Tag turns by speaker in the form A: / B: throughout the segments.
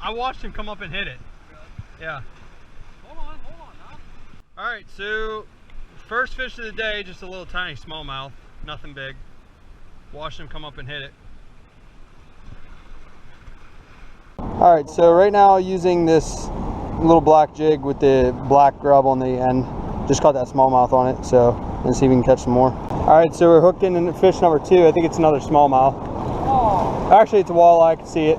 A: I watched him come up and hit it. Yeah.
B: Hold on now.
A: Alright, so first fish of the day, just a little tiny smallmouth, nothing big. Watched him come up and hit it. Alright, so right now using this little black jig with the black grub on the end. Just caught that smallmouth on it, so let's see if we can catch some more. Alright, so we're hooked in fish number 2. I think it's another smallmouth. Oh. Actually, it's a walleye, I can see it.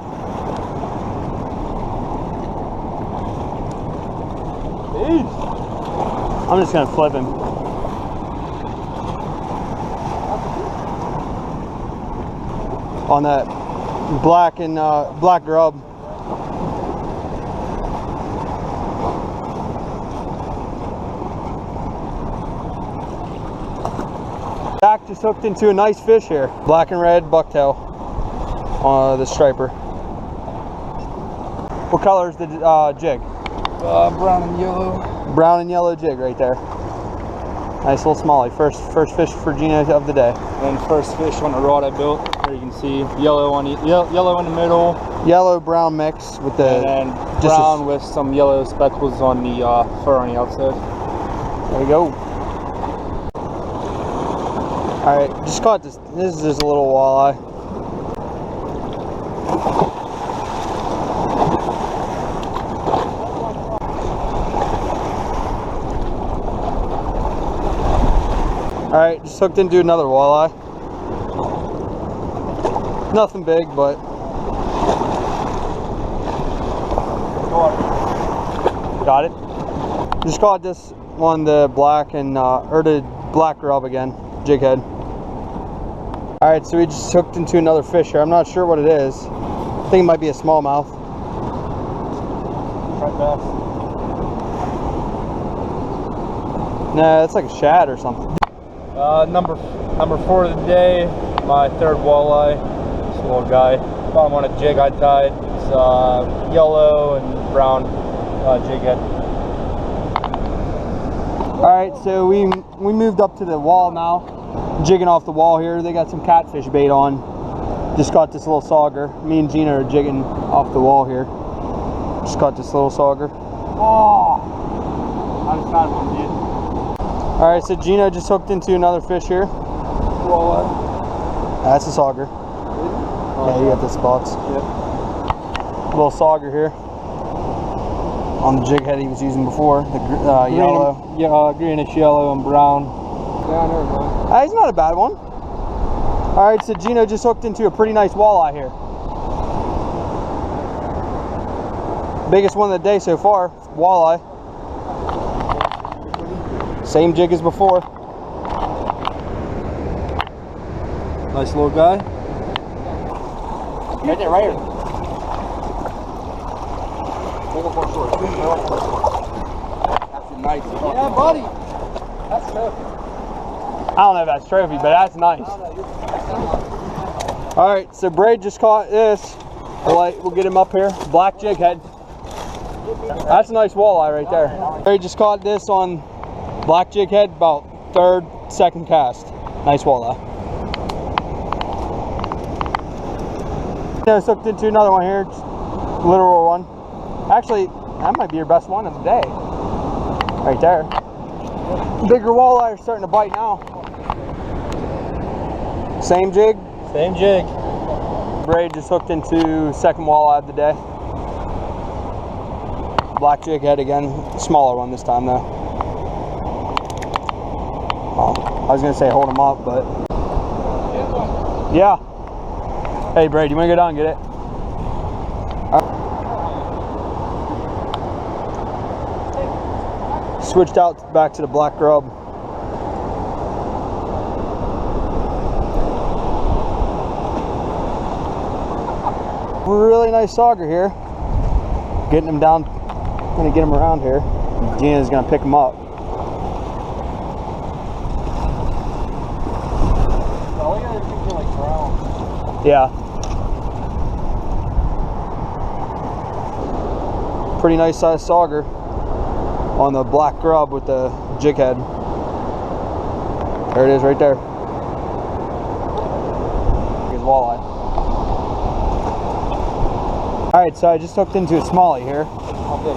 A: I'm just gonna flip him. On that black and black grub. Back just hooked into a nice fish here. Black and red bucktail on the striper. What color is the jig?
B: Brown and yellow.
A: Brown and yellow jig right there. Nice little smallie. First fish for Gina of the day.
B: And first fish on the rod I built. Here you can see yellow on the yellow in the middle.
A: Yellow brown mix with the
B: and then brown with some yellow speckles on the fur on the outside.
A: There we go. All right, just caught this. This is just a little walleye. Alright, just hooked into another walleye. Nothing big, but got it. Just caught this on the black and or the black grub again, jig head. Alright, so we just hooked into another fish here. I'm not sure what it is. I think it might be a smallmouth.
B: Right back.
A: Nah, it's like a shad or something.
B: Number 4 of the day, my third walleye. This little guy. I'm on a jig I tied. It's yellow and brown jig head.
A: Alright, so we moved up to the wall now. Jigging off the wall here. They got some catfish bait on. Just caught this little sauger. Me and Gina are jigging off the wall here. Just caught this little sauger.
B: Oh! I just found one, dude.
A: Alright, so Gina just hooked into another fish here.
B: Walleye.
A: That's a sauger. Yeah, you got the spots.
B: Yep.
A: Little sauger here. On the jig head he was using before. The yellow.
B: Yeah, greenish yellow and brown. Down there, man.
A: He's not a bad one. Alright, so Gino just hooked into a pretty nice walleye here. Biggest one of the day so far. Walleye. Same jig as before.
B: Nice little guy.
A: Right there, right here.
B: That's a nice one. Yeah, buddy. That's trophy.
A: I don't know if that's trophy, but that's nice. Alright, so Braid just caught this. We'll get him up here. Black jig head. That's a nice walleye right there. Braid just caught this on black jig head, about third, second cast. Nice walleye. Just hooked into another one here, literal one. Actually, that might be your best one of the day. Right there. Bigger walleye are starting to bite now. Same jig?
B: Same jig.
A: Braid just hooked into second walleye of the day. Black jig head again, smaller one this time though. Oh, I was gonna say hold him up, but yeah. Hey Braid, you wanna go down and get it? Switched out back to the black grub. Really nice sauger here. Getting him down, gonna get him around here. Gina's gonna pick him up.
B: All the other things are like brown.
A: Yeah. Pretty nice sized sauger on the black grub with the jig head. There it is right there. His walleye. Alright, Alright, so I just hooked into a smallie here.
B: How big?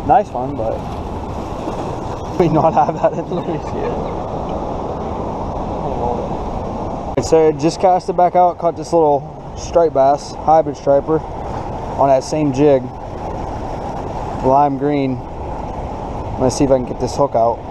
A: Nice one, but we not have that in the So I just cast it back out, caught this little striped bass, hybrid striper, on that same jig, lime green. I'm gonna see if I can get this hook out.